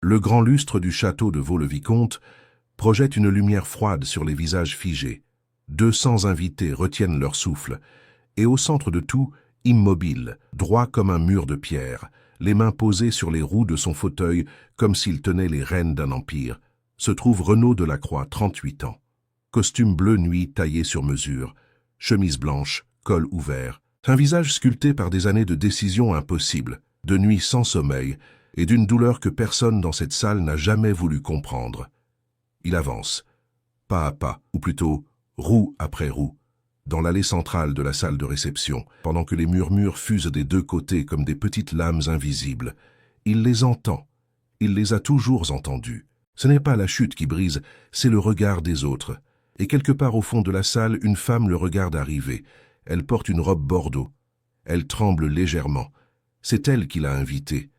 Le grand lustre du château de Vaux-le-Vicomte projette une lumière froide sur les visages figés. 200 invités retiennent leur souffle, et au centre de tout, immobile, droit comme un mur de pierre, les mains posées sur les roues de son fauteuil comme s'il tenait les rênes d'un empire, se trouve Renaud Delacroix, 38 ans. Costume bleu nuit taillé sur mesure, chemise blanche, col ouvert, un visage sculpté par des années de décisions impossibles, de nuits sans sommeil et d'une douleur que personne dans cette salle n'a jamais voulu comprendre. Il avance, pas à pas, ou plutôt roue après roue, dans l'allée centrale de la salle de réception, pendant que les murmures fusent des deux côtés comme des petites lames invisibles. Il les entend, il les a toujours entendus. Ce n'est pas la chute qui brise, c'est le regard des autres. Et quelque part au fond de la salle, une femme le regarde arriver. Elle porte une robe bordeaux. Elle tremble légèrement. C'est elle qui l'a invité.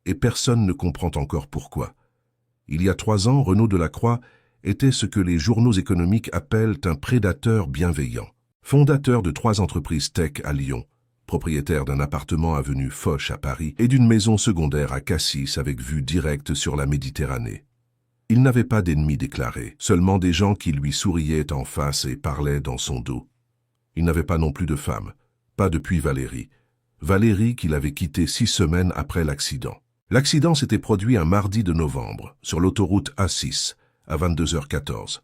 Et personne ne comprend encore pourquoi. Il y a 3 ans, Renaud Delacroix était ce que les journaux économiques appellent un prédateur bienveillant. Fondateur de 3 entreprises tech à Lyon, propriétaire d'un appartement avenue Foch à Paris et d'une maison secondaire à Cassis avec vue directe sur la Méditerranée. Il n'avait pas d'ennemis déclarés, seulement des gens qui lui souriaient en face et parlaient dans son dos. Il n'avait pas non plus de femme, pas depuis Valérie. Valérie qu'il avait quittée 6 semaines après l'accident. L'accident s'était produit un mardi de novembre, sur l'autoroute A6, à 22h14.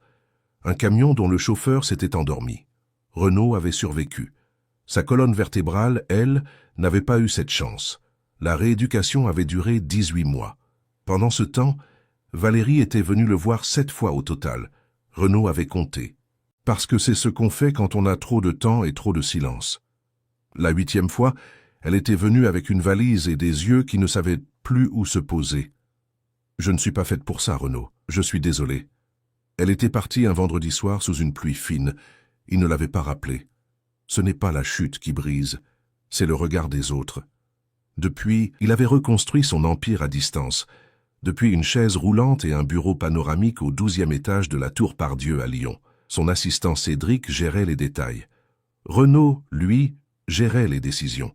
Un camion dont le chauffeur s'était endormi. Renaud avait survécu. Sa colonne vertébrale, elle, n'avait pas eu cette chance. La rééducation avait duré 18 mois. Pendant ce temps, Valérie était venue le voir 7 fois au total. Renaud avait compté. Parce que c'est ce qu'on fait quand on a trop de temps et trop de silence. La 8e fois, elle était venue avec une valise et des yeux qui ne savaient plus où se poser. « Je ne suis pas faite pour ça, Renaud. Je suis désolé. » Elle était partie un vendredi soir sous une pluie fine. Il ne l'avait pas rappelé. Ce n'est pas la chute qui brise, c'est le regard des autres. Depuis, il avait reconstruit son empire à distance. Depuis une chaise roulante et un bureau panoramique au 12e étage de la Tour Pardieu à Lyon. Son assistant Cédric gérait les détails. Renaud, lui, gérait les décisions.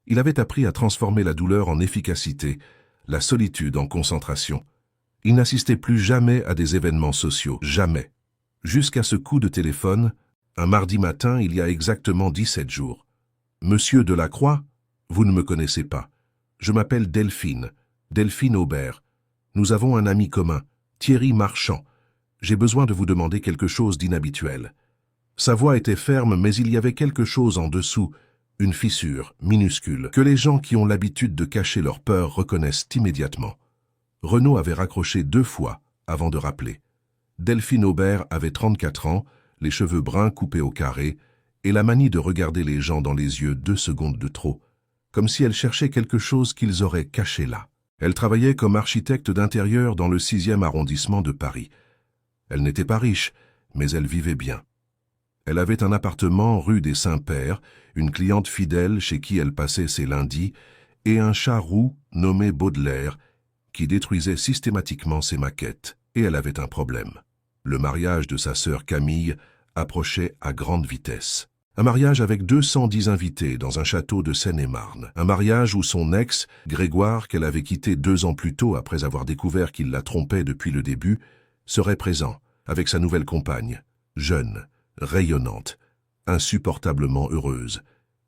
Il avait appris à transformer la douleur en efficacité, la solitude en concentration. Il n'assistait plus jamais à des événements sociaux, jamais. Jusqu'à ce coup de téléphone, un mardi matin, il y a exactement 17 jours. « Monsieur Delacroix, vous ne me connaissez pas. Je m'appelle Delphine, Delphine Aubert. Nous avons un ami commun, Thierry Marchand. J'ai besoin de vous demander quelque chose d'inhabituel. » Sa voix était ferme, mais il y avait quelque chose en dessous, une fissure, minuscule, que les gens qui ont l'habitude de cacher leur peur reconnaissent immédiatement. Renaud avait raccroché 2 fois avant de rappeler. Delphine Aubert avait 34 ans, les cheveux bruns coupés au carré, et la manie de regarder les gens dans les yeux 2 secondes de trop, comme si elle cherchait quelque chose qu'ils auraient caché là. Elle travaillait comme architecte d'intérieur dans le 6e arrondissement de Paris. Elle n'était pas riche, mais elle vivait bien. Elle avait un appartement rue des Saints-Pères, une cliente fidèle chez qui elle passait ses lundis, et un chat roux nommé Baudelaire, qui détruisait systématiquement ses maquettes. Et elle avait un problème. Le mariage de sa sœur Camille approchait à grande vitesse. Un mariage avec 210 invités dans un château de Seine-et-Marne. Un mariage où son ex, Grégoire, qu'elle avait quitté 2 ans plus tôt après avoir découvert qu'il la trompait depuis le début, serait présent, avec sa nouvelle compagne, jeune, rayonnante, insupportablement heureuse.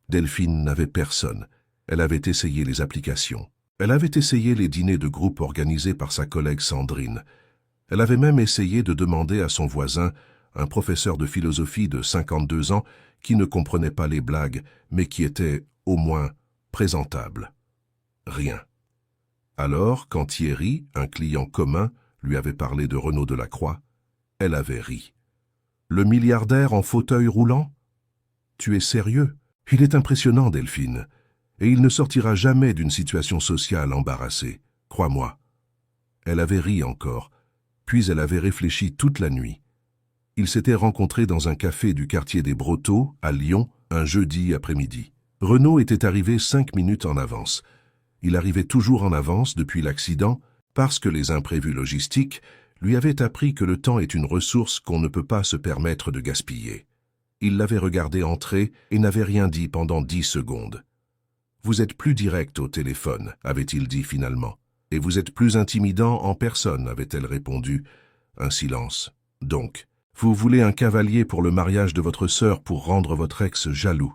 Delphine n'avait personne. Elle avait essayé les applications. Elle avait essayé les dîners de groupe organisés par sa collègue Sandrine. Elle avait même essayé de demander à son voisin, un professeur de philosophie de 52 ans, qui ne comprenait pas les blagues, mais qui était, au moins, présentable. Rien. Alors, quand Thierry, un client commun, lui avait parlé de Renaud Delacroix, elle avait ri. « Le milliardaire en fauteuil roulant ? Tu es sérieux ? Il est impressionnant, Delphine, et il ne sortira jamais d'une situation sociale embarrassée, crois-moi. » Elle avait ri encore, puis elle avait réfléchi toute la nuit. Ils s'étaient rencontrés dans un café du quartier des Brotteaux, à Lyon, un jeudi après-midi. Renaud était arrivé 5 minutes en avance. Il arrivait toujours en avance depuis l'accident parce que les imprévus logistiques lui avaient appris que le temps est une ressource qu'on ne peut pas se permettre de gaspiller. Il l'avait regardé entrer et n'avait rien dit pendant 10 secondes. « Vous êtes plus direct au téléphone », avait-il dit finalement. Et vous êtes plus intimidant en personne, avait-elle répondu. Un silence. Donc, vous voulez un cavalier pour le mariage de votre sœur pour rendre votre ex jaloux.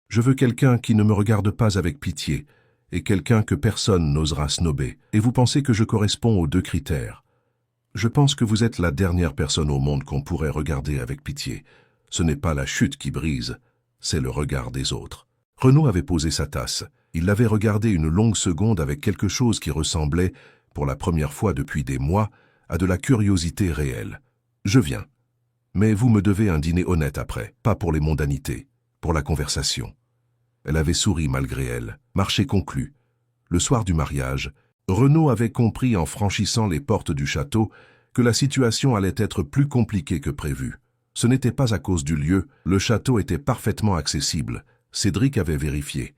Je veux quelqu'un qui ne me regarde pas avec pitié, et quelqu'un que personne n'osera snober. Et vous pensez que je corresponds aux deux critères. Je pense que vous êtes la dernière personne au monde qu'on pourrait regarder avec pitié. Ce n'est pas la chute qui brise, c'est le regard des autres. Renaud avait posé sa tasse. Il l'avait regardée une longue seconde avec quelque chose qui ressemblait, pour la première fois depuis des mois, à de la curiosité réelle. Je viens. Mais vous me devez un dîner honnête après, pas pour les mondanités, pour la conversation. Elle avait souri malgré elle, marché conclu. Le soir du mariage, Renaud avait compris en franchissant les portes du château que la situation allait être plus compliquée que prévu. Ce n'était pas à cause du lieu, le château était parfaitement accessible. Cédric avait vérifié.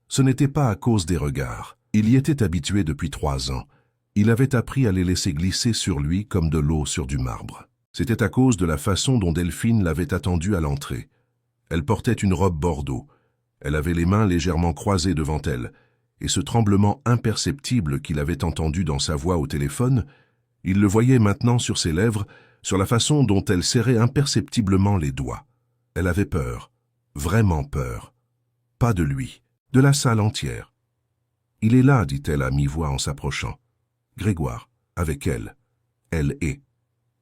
Ce n'était pas à cause des regards. Il y était habitué depuis 3 ans. Il avait appris à les laisser glisser sur lui comme de l'eau sur du marbre. C'était à cause de la façon dont Delphine l'avait attendu à l'entrée. Elle portait une robe bordeaux. Elle avait les mains légèrement croisées devant elle, et ce tremblement imperceptible qu'il avait entendu dans sa voix au téléphone, il le voyait maintenant sur ses lèvres, sur la façon dont elle serrait imperceptiblement les doigts. Elle avait peur, vraiment peur. Pas de lui, de la salle entière. « Il est là, dit-elle à mi-voix en s'approchant. Grégoire, avec elle. Elle est.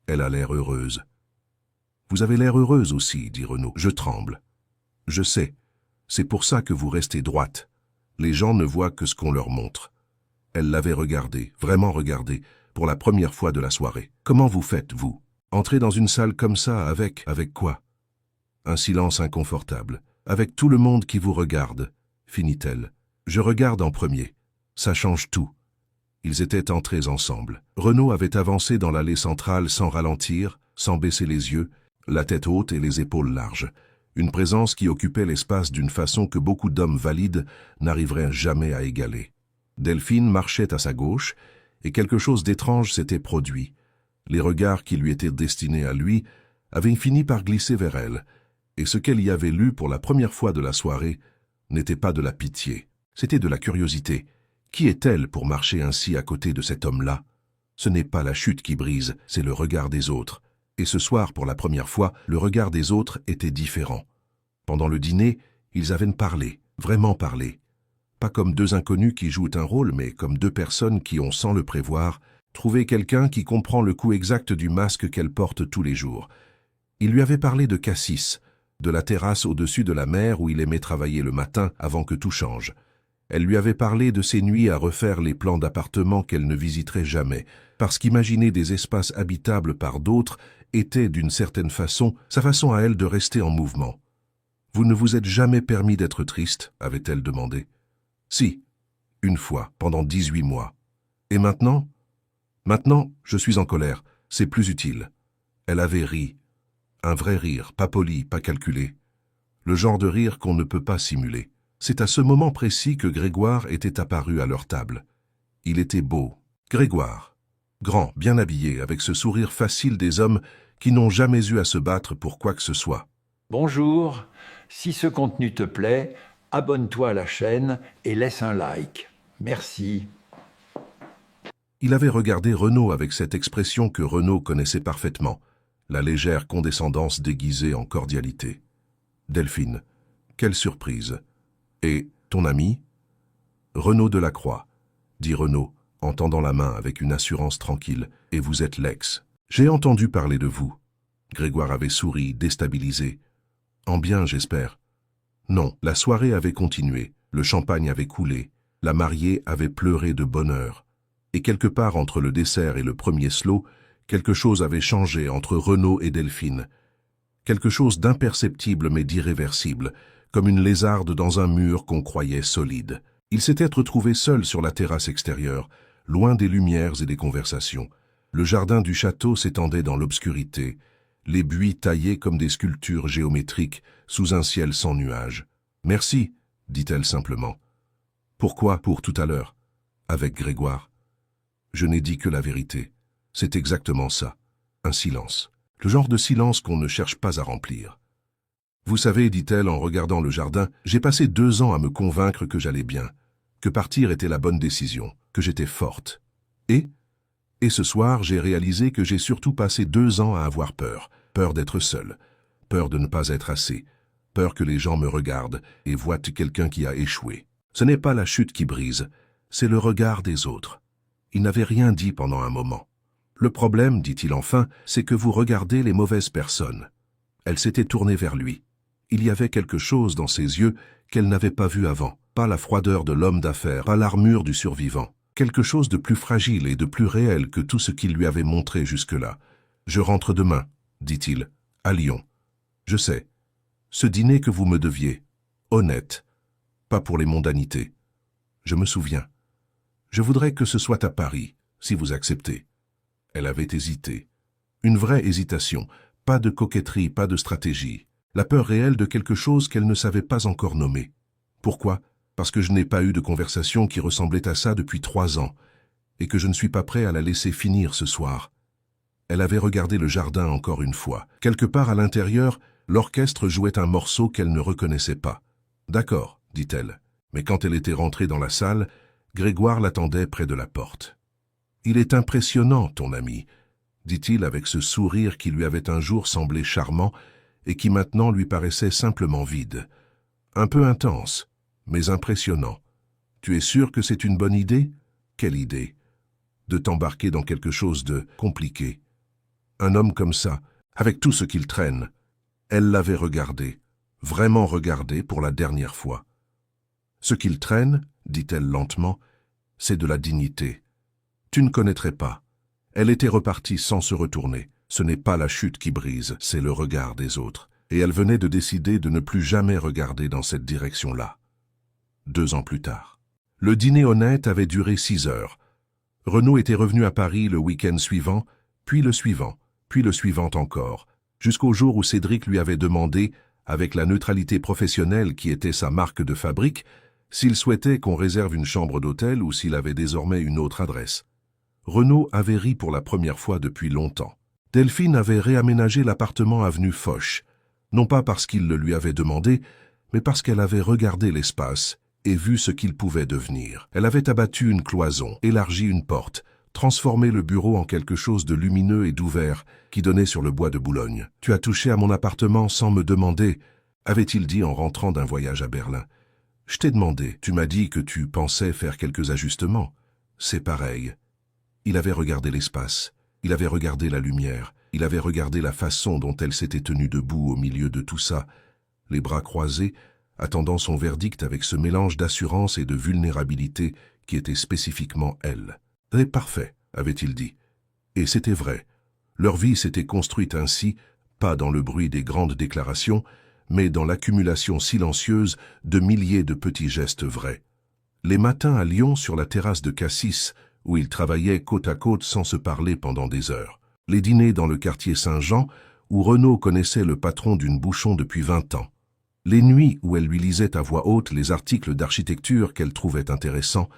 Elle a l'air heureuse. »« Vous avez l'air heureuse aussi, dit Renaud. Je tremble. Je sais. C'est pour ça que vous restez droite. Les gens ne voient que ce qu'on leur montre. » Elle l'avait regardé, vraiment regardé, pour la première fois de la soirée. « Comment vous faites, vous? Entrer dans une salle comme ça avec quoi? » Un silence inconfortable. « Avec tout le monde qui vous regarde, finit-elle. Je regarde en premier. Ça change tout. » Ils étaient entrés ensemble. Renaud avait avancé dans l'allée centrale sans ralentir, sans baisser les yeux, la tête haute et les épaules larges. Une présence qui occupait l'espace d'une façon que beaucoup d'hommes valides n'arriveraient jamais à égaler. Delphine marchait à sa gauche, et quelque chose d'étrange s'était produit. Les regards qui lui étaient destinés à lui avaient fini par glisser vers elle, et ce qu'elle y avait lu pour la première fois de la soirée n'était pas de la pitié, c'était de la curiosité. Qui est-elle pour marcher ainsi à côté de cet homme-là? Ce n'est pas la chute qui brise, c'est le regard des autres. Et ce soir, pour la première fois, le regard des autres était différent. Pendant le dîner, ils avaient parlé, vraiment parlé. Pas comme deux inconnus qui jouent un rôle, mais comme deux personnes qui ont, sans le prévoir, trouvé quelqu'un qui comprend le coup exact du masque qu'elle porte tous les jours. Il lui avait parlé de Cassis, de la terrasse au-dessus de la mer où il aimait travailler le matin avant que tout change. Elle lui avait parlé de ses nuits à refaire les plans d'appartements qu'elle ne visiterait jamais, parce qu'imaginer des espaces habitables par d'autres était, d'une certaine façon, sa façon à elle de rester en mouvement. « Vous ne vous êtes jamais permis d'être triste ?» avait-elle demandé. « Si, une fois, pendant 18 mois. Et maintenant ? Maintenant, je suis en colère, c'est plus utile. » Elle avait ri. Un vrai rire, pas poli, pas calculé. Le genre de rire qu'on ne peut pas simuler. C'est à ce moment précis que Grégoire était apparu à leur table. Il était beau. Grégoire. Grand, bien habillé, avec ce sourire facile des hommes qui n'ont jamais eu à se battre pour quoi que ce soit. Bonjour, si ce contenu te plaît, abonne-toi à la chaîne et laisse un like. Merci. Il avait regardé Renaud avec cette expression que Renaud connaissait parfaitement, la légère condescendance déguisée en cordialité. Delphine, quelle surprise. Et ton ami? Renaud Delacroix, dit Renaud, en tendant la main avec une assurance tranquille, et vous êtes l'ex. J'ai entendu parler de vous. Grégoire avait souri, déstabilisé. En bien, j'espère. Non, la soirée avait continué, le champagne avait coulé, la mariée avait pleuré de bonheur. Et quelque part entre le dessert et le premier slow, quelque chose avait changé entre Renaud et Delphine. Quelque chose d'imperceptible mais d'irréversible, comme une lézarde dans un mur qu'on croyait solide. Il s'était retrouvé seul sur la terrasse extérieure, loin des lumières et des conversations. Le jardin du château s'étendait dans l'obscurité, les buis taillés comme des sculptures géométriques sous un ciel sans nuages. « Merci, dit-elle simplement. »« Pourquoi pour tout à l'heure ?» ?»« Avec Grégoire. » Je n'ai dit que la vérité. C'est exactement ça. Un silence. Le genre de silence qu'on ne cherche pas à remplir. Vous savez, dit-elle en regardant le jardin, j'ai passé 2 ans à me convaincre que j'allais bien, que partir était la bonne décision, que j'étais forte. Et ce soir, j'ai réalisé que j'ai surtout passé 2 ans à avoir peur. Peur d'être seul, peur de ne pas être assez, peur que les gens me regardent et voient quelqu'un qui a échoué. Ce n'est pas la chute qui brise, c'est le regard des autres. Il n'avait rien dit pendant un moment. Le problème, dit-il enfin, c'est que vous regardez les mauvaises personnes. Elle s'était tournée vers lui. Il y avait quelque chose dans ses yeux qu'elle n'avait pas vu avant. Pas la froideur de l'homme d'affaires, pas l'armure du survivant. Quelque chose de plus fragile et de plus réel que tout ce qu'il lui avait montré jusque-là. « Je rentre demain », dit-il, « à Lyon. Je sais. Ce dîner que vous me deviez. Honnête. Pas pour les mondanités. Je me souviens. Je voudrais que ce soit à Paris, si vous acceptez. » Elle avait hésité. Une vraie hésitation. Pas de coquetterie, pas de stratégie. La peur réelle de quelque chose qu'elle ne savait pas encore nommer. Pourquoi ? Parce que je n'ai pas eu de conversation qui ressemblait à ça depuis 3 ans, et que je ne suis pas prêt à la laisser finir ce soir. Elle avait regardé le jardin encore une fois. Quelque part à l'intérieur, l'orchestre jouait un morceau qu'elle ne reconnaissait pas. « D'accord », dit-elle. Mais quand elle était rentrée dans la salle, Grégoire l'attendait près de la porte. « Il est impressionnant, ton ami », dit-il avec ce sourire qui lui avait un jour semblé charmant et qui maintenant lui paraissait simplement vide. Un peu intense, mais impressionnant. Tu es sûr que c'est une bonne idée ? Quelle idée ? De t'embarquer dans quelque chose de compliqué. Un homme comme ça, avec tout ce qu'il traîne. Elle l'avait regardé, vraiment regardé pour la dernière fois. Ce qu'il traîne, dit-elle lentement, c'est de la dignité. Tu ne connaîtrais pas. Elle était repartie sans se retourner. Ce n'est pas la chute qui brise, c'est le regard des autres. Et elle venait de décider de ne plus jamais regarder dans cette direction-là. 2 ans plus tard. Le dîner honnête avait duré 6 heures. Renaud était revenu à Paris le week-end suivant, puis le suivant encore, jusqu'au jour où Cédric lui avait demandé, avec la neutralité professionnelle qui était sa marque de fabrique, s'il souhaitait qu'on réserve une chambre d'hôtel ou s'il avait désormais une autre adresse. Renaud avait ri pour la première fois depuis longtemps. Delphine avait réaménagé l'appartement avenue Foch, non pas parce qu'il le lui avait demandé, mais parce qu'elle avait regardé l'espace et vu ce qu'il pouvait devenir. Elle avait abattu une cloison, élargi une porte, transformé le bureau en quelque chose de lumineux et d'ouvert qui donnait sur le bois de Boulogne. « Tu as touché à mon appartement sans me demander », avait-il dit en rentrant d'un voyage à Berlin. « Je t'ai demandé, tu m'as dit que tu pensais faire quelques ajustements. C'est pareil. » Il avait regardé l'espace, il avait regardé la lumière, il avait regardé la façon dont elle s'était tenue debout au milieu de tout ça, les bras croisés, attendant son verdict avec ce mélange d'assurance et de vulnérabilité qui était spécifiquement elle. « C'est parfait », avait-il dit. Et c'était vrai. Leur vie s'était construite ainsi, pas dans le bruit des grandes déclarations, mais dans l'accumulation silencieuse de milliers de petits gestes vrais. Les matins à Lyon sur la terrasse de Cassis, où ils travaillaient côte à côte sans se parler pendant des heures. Les dîners dans le quartier Saint-Jean, où Renaud connaissait le patron d'une bouchon depuis 20 ans. Les nuits où elle lui lisait à voix haute les articles d'architecture qu'elle trouvait intéressants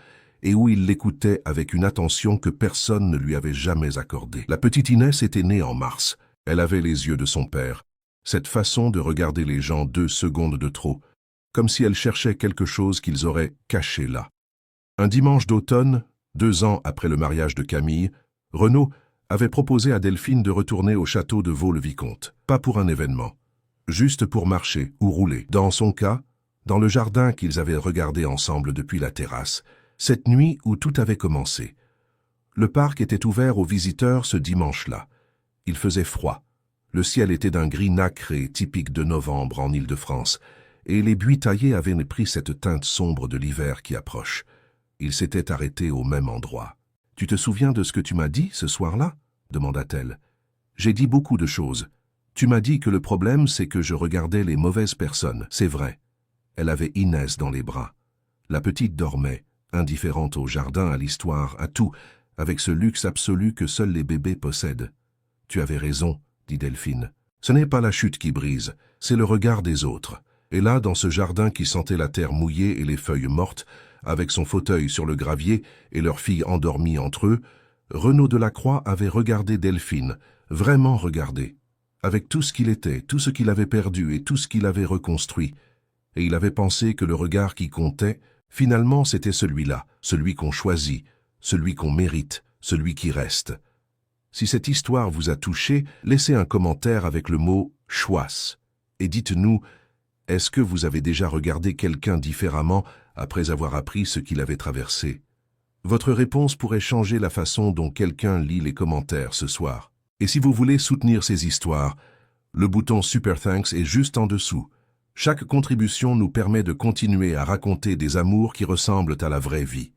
et où il l'écoutait avec une attention que personne ne lui avait jamais accordée. La petite Inès était née en mars. Elle avait les yeux de son père. Cette façon de regarder les gens 2 secondes de trop, comme si elle cherchait quelque chose qu'ils auraient caché là. Un dimanche d'automne, 2 ans après le mariage de Camille, Renaud avait proposé à Delphine de retourner au château de Vaux-le-Vicomte. Pas pour un événement, juste pour marcher ou rouler. Dans son cas, dans le jardin qu'ils avaient regardé ensemble depuis la terrasse, cette nuit où tout avait commencé. Le parc était ouvert aux visiteurs ce dimanche-là. Il faisait froid. Le ciel était d'un gris nacré typique de novembre en Île-de-France, et les buis taillés avaient pris cette teinte sombre de l'hiver qui approche. Ils s'étaient arrêtés au même endroit. « Tu te souviens de ce que tu m'as dit ce soir-là » demanda-t-elle. « J'ai dit beaucoup de choses. Tu m'as dit que le problème, c'est que je regardais les mauvaises personnes. C'est vrai. » Elle avait Inès dans les bras. La petite dormait, indifférente au jardin, à l'histoire, à tout, avec ce luxe absolu que seuls les bébés possèdent. « Tu avais raison, » dit Delphine. « Ce n'est pas la chute qui brise, c'est le regard des autres. » Et là, dans ce jardin qui sentait la terre mouillée et les feuilles mortes, avec son fauteuil sur le gravier et leur fille endormie entre eux, Renaud Delacroix avait regardé Delphine, vraiment regardé, avec tout ce qu'il était, tout ce qu'il avait perdu et tout ce qu'il avait reconstruit. Et il avait pensé que le regard qui comptait, finalement c'était celui-là, celui qu'on choisit, celui qu'on mérite, celui qui reste. Si cette histoire vous a touché, laissez un commentaire avec le mot « Schwass » et dites-nous, est-ce que vous avez déjà regardé quelqu'un différemment après avoir appris ce qu'il avait traversé? Votre réponse pourrait changer la façon dont quelqu'un lit les commentaires ce soir. Et si vous voulez soutenir ces histoires, le bouton Super Thanks est juste en dessous. Chaque contribution nous permet de continuer à raconter des amours qui ressemblent à la vraie vie.